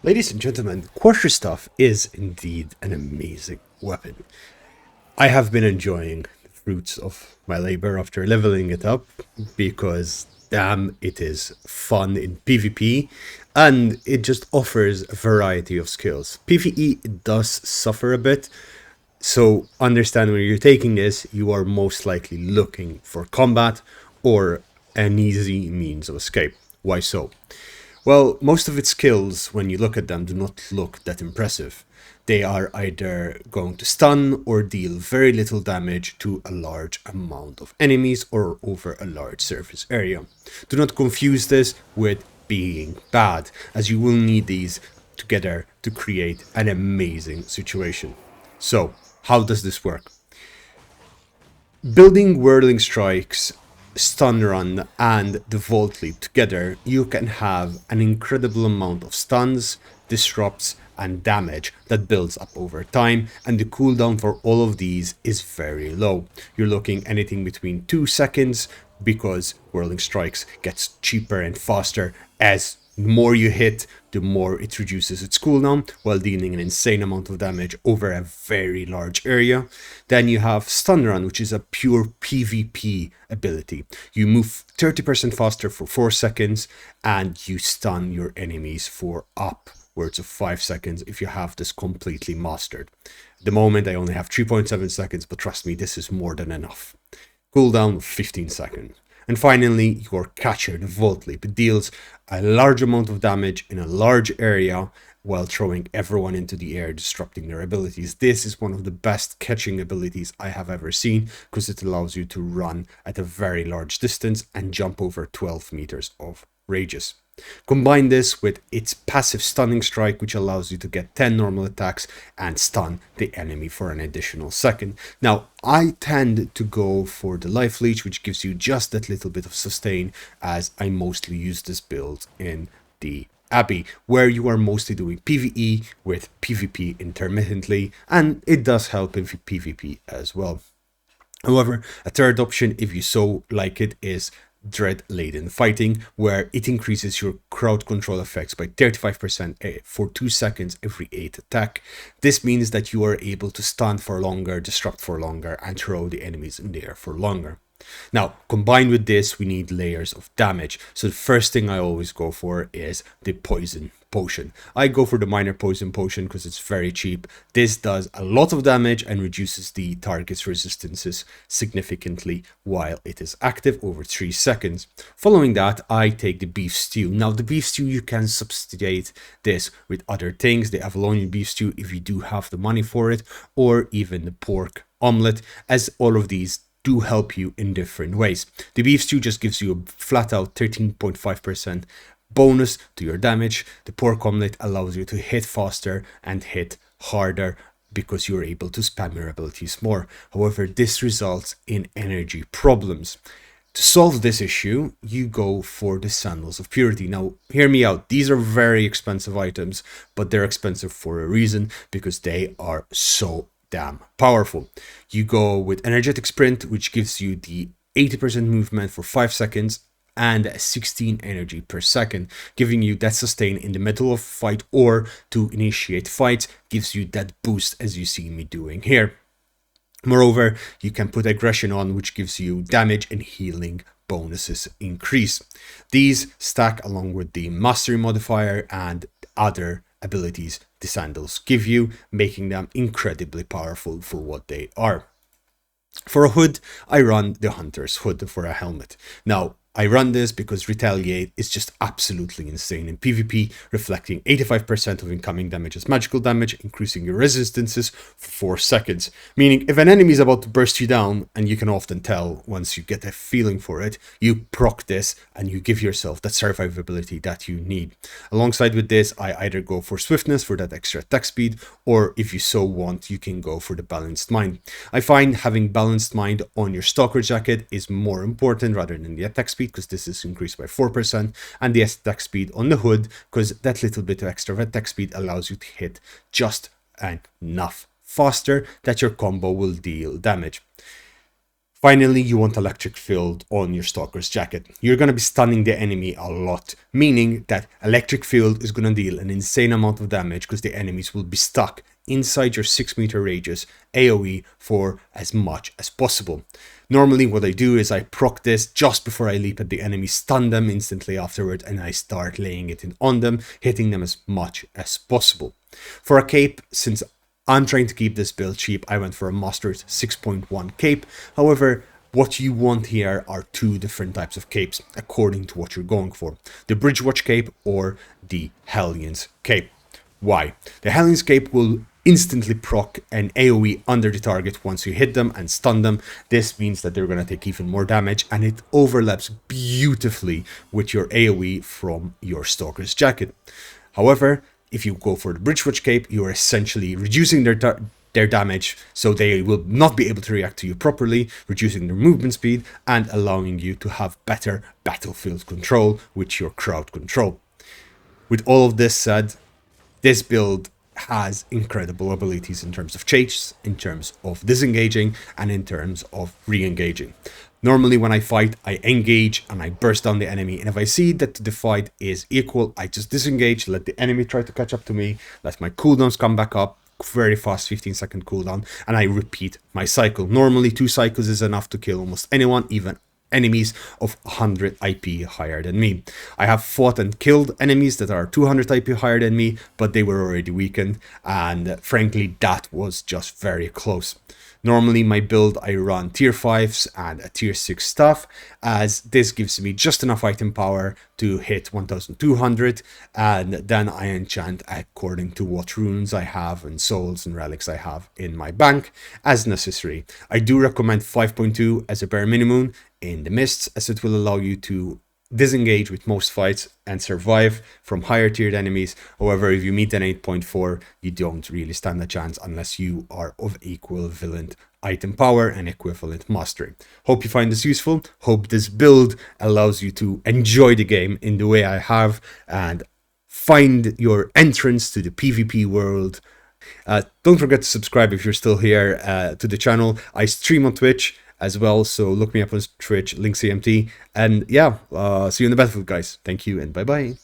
Ladies and gentlemen, quarterstaff is indeed an amazing weapon. I have been enjoying the fruits of my labor after leveling it up because damn, it is fun in PvP and it just offers a variety of skills. PvE it does suffer a bit, so understand when you're taking this, you are most likely looking for combat or an easy means of escape. Why so? Well, most of its skills, when you look at them, do not look that impressive. They are either going to stun or deal very little damage to a large amount of enemies or over a large surface area. Do not confuse this with being bad, as you will need these together to create an amazing situation. So, how does this work? Building Whirling Strikes, Stun Run, and the Volt Leap together, you can have an incredible amount of stuns, disrupts, and damage that builds up over time, and the cooldown for all of these is very low. You're looking anything between 2 seconds, because Whirling Strikes gets cheaper and faster as more you hit, the more it reduces its cooldown while dealing an insane amount of damage over a very large area. Then you have Stun Run, which is a pure PvP ability. You move 30% faster for 4 seconds and you stun your enemies for upwards of 5 seconds if you have this completely mastered. At the moment I only have 3.7 seconds, but trust me, this is more than enough. Cooldown 15 seconds. And finally, your catcher, the Volt Leap. It deals a large amount of damage in a large area while throwing everyone into the air, disrupting their abilities. This is one of the best catching abilities I have ever seen because it allows you to run at a very large distance and jump over 12 meters of radius. Combine this with its passive stunning strike, which allows you to get 10 normal attacks and stun the enemy for an additional second. Now, I tend to go for the life leech, which gives you just that little bit of sustain, as I mostly use this build in the Abbey, where you are mostly doing PvE with PvP intermittently, and it does help in PvP as well. However, a third option, if you so like it, is Dread-Laden Fighting, where it increases your crowd control effects by 35% for 2 seconds every 8 attack. This means that you are able to stun for longer, disrupt for longer, and throw the enemies in the air for longer. Now, combined with this, we need layers of damage. So the first thing I always go for is the poison potion. I go for the minor poison potion because it's very cheap. This does a lot of damage and reduces the target's resistances significantly while it is active over 3 seconds. Following that, I take the beef stew. Now, the beef stew, you can substitute this with other things. The Avalonian beef stew, if you do have the money for it, or even the pork omelette, as all of these do help you in different ways. The beef stew just gives you a flat out 13.5% bonus to your damage. The pork omelette allows you to hit faster and hit harder because you're able to spam your abilities more. However, this results in energy problems. To solve this issue, you go for the Sandals of Purity. Now, hear me out. These are very expensive items, but they're expensive for a reason, because they are so damn powerful. You go with Energetic Sprint, which gives you the 80% movement for 5 seconds and 16 energy per second, giving you that sustain in the middle of fight or to initiate fights, gives you that boost as you see me doing here. Moreover, you can put Aggression on, which gives you damage and healing bonuses increase. These stack along with the Mastery modifier and other abilities the sandals give you, making them incredibly powerful for what they are. For a hood, I run the Hunter's Hood for a helmet. Now, I run this because Retaliate is just absolutely insane in PvP, reflecting 85% of incoming damage as magical damage, increasing your resistances for 4 seconds. Meaning, if an enemy is about to burst you down, and you can often tell once you get a feeling for it, you proc this and you give yourself that survivability that you need. Alongside with this, I either go for Swiftness for that extra attack speed, or if you so want, you can go for the Balanced Mind. I find having Balanced Mind on your Stalker Jacket is more important rather than the attack speed, because this is increased by 4%, and the attack speed on the hood, because that little bit of extra attack speed allows you to hit just enough faster that your combo will deal damage. Finally, you want electric field on your Stalker's Jacket. You're going to be stunning the enemy a lot, meaning that electric field is going to deal an insane amount of damage because the enemies will be stuck inside your 6-meter radius AoE for as much as possible. Normally what I do is I proc this just before I leap at the enemy, stun them instantly afterward, and I start laying it in on them, hitting them as much as possible. For a cape, since I'm trying to keep this build cheap, I went for a Mustard 6.1 cape. However, what you want here are two different types of capes according to what you're going for. The Bridgewatch cape or the Hellions cape. Why? The Hellions cape will instantly proc an AoE under the target once you hit them and stun them. This means that they're going to take even more damage, and it overlaps beautifully with your AoE from your Stalker's Jacket. However, if you go for the Bridgewatch cape, you are essentially reducing their damage, so they will not be able to react to you properly, reducing their movement speed and allowing you to have better battlefield control with your crowd control. With all of this said, this build has incredible abilities in terms of chase, in terms of disengaging, and in terms of re-engaging. Normally when I fight, I engage and I burst down the enemy, and if I see that the fight is equal, I just disengage, let the enemy try to catch up to me, let my cooldowns come back up, very fast 15-second cooldown, and I repeat my cycle. Normally 2 cycles is enough to kill almost anyone, even enemies of 100 IP higher than me. I have fought and killed enemies that are 200 IP higher than me, but they were already weakened, and frankly that was just very close. Normally my build, I run tier 5s and a tier 6 staff, as this gives me just enough item power to hit 1200, and then I enchant according to what runes I have and souls and relics I have in my bank as necessary. I do recommend 5.2 as a bare minimum in the mists, as it will allow you to disengage with most fights and survive from higher tiered enemies. However, if you meet an 8.4, you don't really stand a chance unless you are of equivalent item power and equivalent mastery. Hope you find this useful. Hope this build allows you to enjoy the game in the way I have and find your entrance to the PvP world. Don't forget to subscribe if you're still here to the channel. I stream on Twitch as well, so look me up on Twitch, link CMT, and yeah, see you in the battlefield, guys. Thank you and bye bye.